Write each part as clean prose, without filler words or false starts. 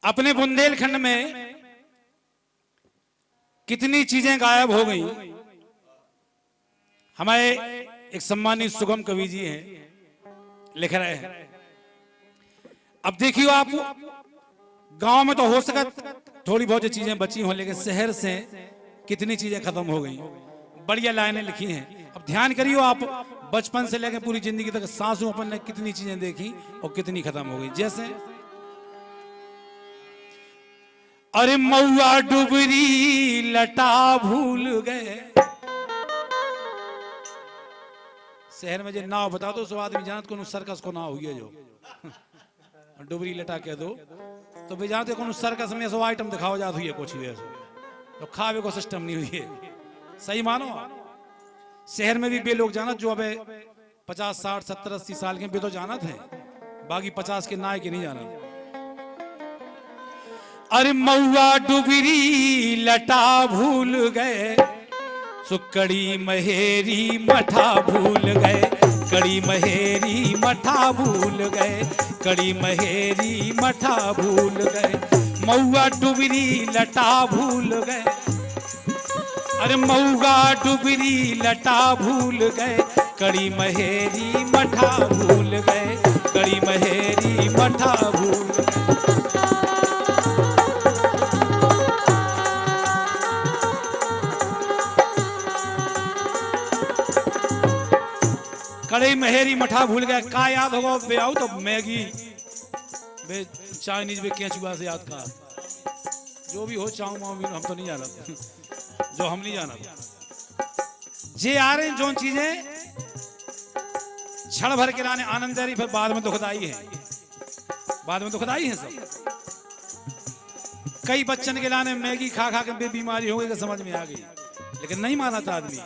अपने बुंदेलखंड में कितनी चीजें गायब हो गई। हमारे एक सम्मानित सुगम कवि जी हैं, लिख रहे हैं। अब देखियो आप, गांव में तो हो सका थोड़ी बहुत चीजें बची हों, लेकिन शहर से कितनी चीजें खत्म हो गई। बढ़िया लाइनें लिखी हैं। अब ध्यान करियो आप, बचपन से लेकर पूरी जिंदगी तक सांसों अपन ने कितनी चीजें देखी और कितनी खत्म हो गई। जैसे अरे मऊआ डुबरी लटा भूल गए। शहर में जो नाव बता दो सो आदमी जानत को सर्कस को नाव हुई है जो डुबरी लटा कह दो तो भी जानते को सर्कस में सो आइटम दिखाओ जात हुई है कुछ भी तो खावे को सिस्टम नहीं हुई है। सही मानो, शहर में भी बे लोग जानत जो अबे 50, 60, 70, 80 साल के बे तो जानत हैं, बाकी 50 के नाय के नहीं जानत। अरे मऊआ डुबरी लटा भूल गए, सुकड़ी महेरी मठा भूल गए। कड़ी महेरी मठा भूल गए, कड़ी महेरी मठा भूल गए। मऊआ डुबरी लटा भूल गए, अरे मऊआ डुबरी लटा भूल गए। कड़ी महेरी मठा भूल गए, कड़ी महेरी मठा भूल गए। कड़ी महेरी मठा भूल गए का याद होगा बे आओ तो मैगी बे चाइनीज बे केचुआ से याद का जो भी हो चाऊ माऊ भी हम तो नहीं जाना जो हम नहीं जाना जे आ रहे जो चीजें क्षण भर के लाने आनंद दे रही फिर बाद में दुखदाई है, बाद में दुखदाई है सब। कई बच्चन के लाने मैगी खा खा के बीमारी हो गई कि समझ में आ गई, लेकिन नहीं माना था आदमी।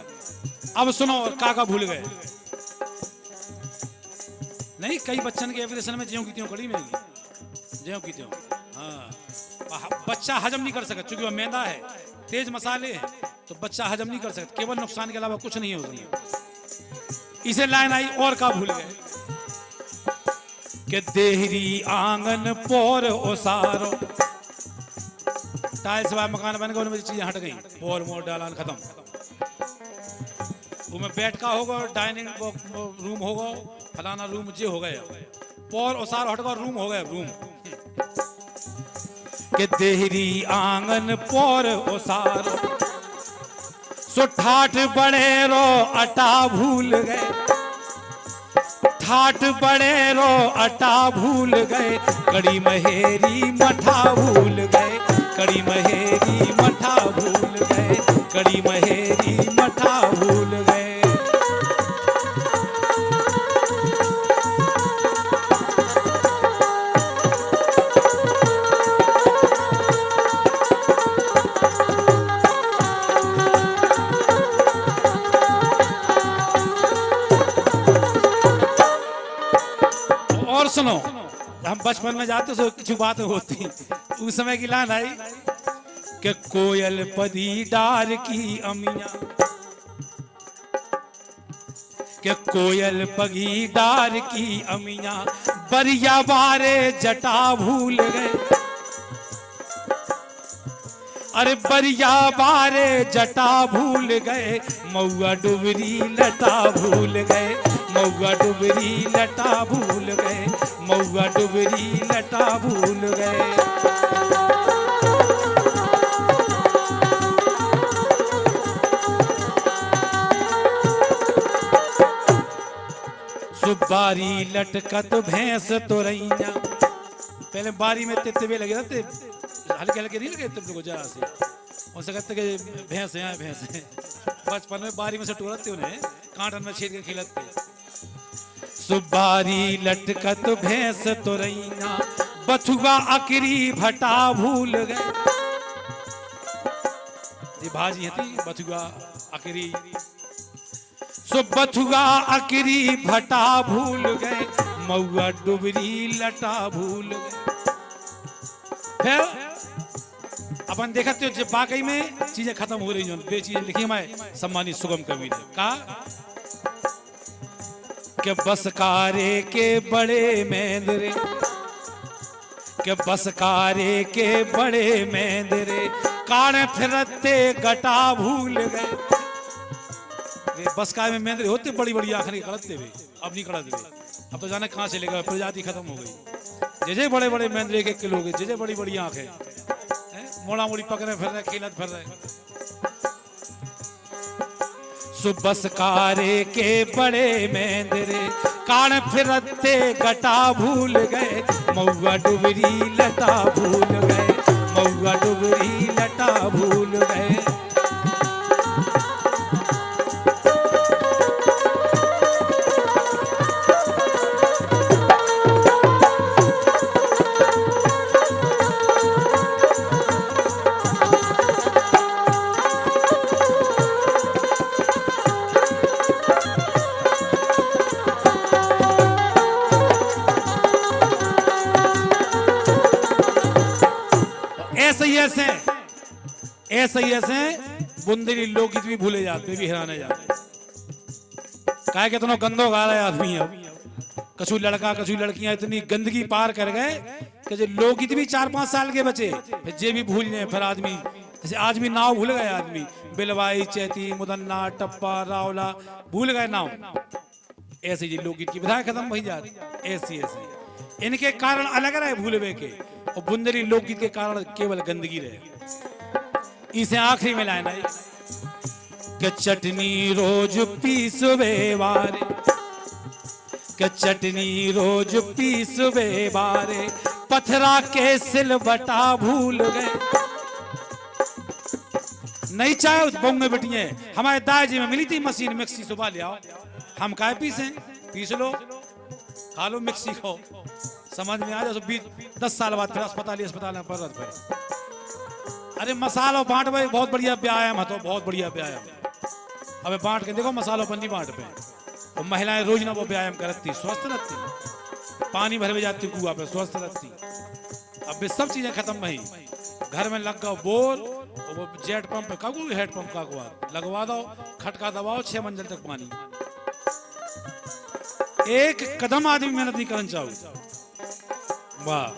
अब सुनो काका भूल गए नहीं, कई बच्चन के एप्लीकेशन में ज्यों की त्यों कड़ी मैगी ज्यों की त्यों। हाँ, बच्चा हजम नहीं कर सकता क्योंकि वह मैदा है, तेज मसाले हैं, तो बच्चा हजम नहीं कर सकता, केवल नुकसान के अलावा कुछ नहीं होगा। इसे लाइन आई और का भूल गए कि देहरी आंगन पोर ओसारो। टाइल्स वाला मकान बन गया, उनमें चीजें हट गई, पोर मोर डालान खत्म। उसमें बेड का होगा, डाइनिंग रूम होगा, फलाना रूम जे हो गया, पोर ओसार हट गया, रूम हो गया रूम। के देहरी आंगन पोर ओसारो, सो ठाठ बड़ेरो अटा भूल गए। ठाठ बड़ेरो अटा भूल गए, कड़ी महेरी मठा भूल गए। कड़ी महेरी मठा भूल गए, कड़ी महेरी मठा भूल गए। और सुनो, हम बचपन में जाते तो कुछ बात होती, उस समय की लान आई कि कोयल पदी डार की अमिया, कि कोयल पगी डार की अमिया, बरिया बारे जटा भूल गए। अरे बरिया बारे जटा भूल गए, मऊआ डुबरी लटा भूल गए। मऊआ डुबरी लटा भूल गए, मऊआ डुबरी लटा भूल गए। सुबारी लटकत भैंस तो रैया, पहले बारी में तितबे लगे रहते, हल्के हल्के नहीं लगे तितबे को जरा से, उनसे कहते कि भैंस है भैंस है। बचपन में बारी में से टोरते उन्हें कांटन में छेद के खिलते। सुबारी लटकत भैंस तो रैया, बथुआ अकरी भटा भूल गए। ये भाजी थी बथुआ अकरी, सो बथुआ अकरी भटा भूल गए। मऊआ डुबरी लटा भूल गए। फिर अपन देखते हो जब वाकई में चीजें खत्म हो रही हैं, वे चीजें लिखी हमारे सम्मानित सुगम कवि ने कहा कि बस कारे के बड़े मेंदरे, के बसकारे के बड़े मेंदरे काने फिरते गटा भूल गए। बसकार में मेंदरे होते बड़ी बड़ी आंखें कड़ते हुए, अब नहीं कड़ते हुए, अब तो जाने कहां से लेगा, प्रजाति खत्म हो गई। जैसे बड़े बड़े मेंदरे के किलो के, जैसे बड़ी बड़ी आंखें, मोड़ा मोड़ी पकड़े फिर रहे, खेलत फिर रहे। सुबसकारे के बड़े मेंदरे कान फिरते गटा भूल गए, मऊआ डुबरी लटा भूल गए, मऊआ डुबरी लटा भूल गए। ऐसे ही ऐसे बुंदेली लोकगीत भी भूले जाते, भी हिराने जाते। काहे कितना गंदो गा रहे आदमी। अब कछु लड़का कछु लड़कियां इतनी गंदगी पार कर गए कि जो लोकगीत भी 4-5 साल के बचे, जे भी भूल जाए। फिर आदमी जैसे आज भी नाव भूल गए आदमी, बिलवाई, चैती, मुदन्ना, टप्पा, रावला भूल गए नाव। ऐसे जी लोकगीत की विधा खत्म हो जाती। ऐसी ऐसी इनके कारण अलग रहे भूलवे के, और बुंदेली लोकगीत के कारण केवल गंदगी रहे। इसे आखिरी में लाइन आई कि चटनी रोज पीसवे बारे, कि चटनी रोज पीसवे बारे, पथरा के सिलबटा भूल गए। नहीं चाहे बम में बैठी है, हमारे दादाजी में मिली थी मशीन मिक्सी, सुबह ले आओ, हम काहे पीसे, पीस लो, खा लो मिक्सी खाओ, समझ में आ जाए। 10 साल बाद फिर अस्पताल में पड़ रहा। अरे मसालो बांट भाई, बहुत बढ़िया व्यायाम है, तो बहुत बढ़िया व्यायाम। अबे बांट के देखो, मसालो बंदी बांट पे, और महिलाएं रोज ना वो व्यायाम करती, स्वस्थ रहती, पानी भर में जाती कुआ पे, स्वस्थ रहती। अब सब चीजें खत्म नहीं, घर में लग गओ बोर, वो जेट पंप का हेड पंप का लगवा दो, खटका दबाओ, 6 मंजिल तक पानी। एक कदम आदमी मेहनत नहीं करना चाहो। वाह।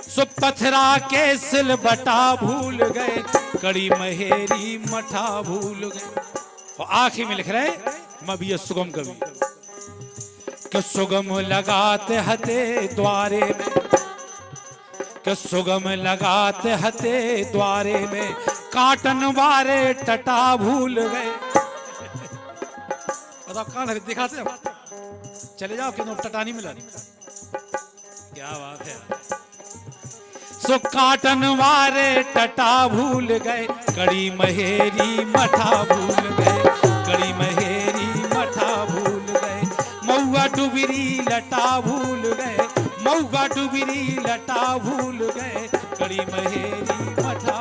सो पथरा के सिलबटा भूल गए, कड़ी महेरी मठा भूल गए। और आखिर में लिख रहे मभी सुगम कवि कि सुगम लगाते हते द्वारे में, कि सुगम लगाते हते द्वारे में, काटन वारे टटा भूल गए। बताओ कहां दिखाते हो, चले जाओ क्यों टटा नहीं मिला। क्या बात है। सो काटन वारे टटा भूल गए, कड़ी महेरी मठा भूल गए, कड़ी महेरी मठा भूल गए। मऊआ डुबरी लटा भूल गए, मऊआ डुबरी लटा भूल गए, कड़ी महेरी मठा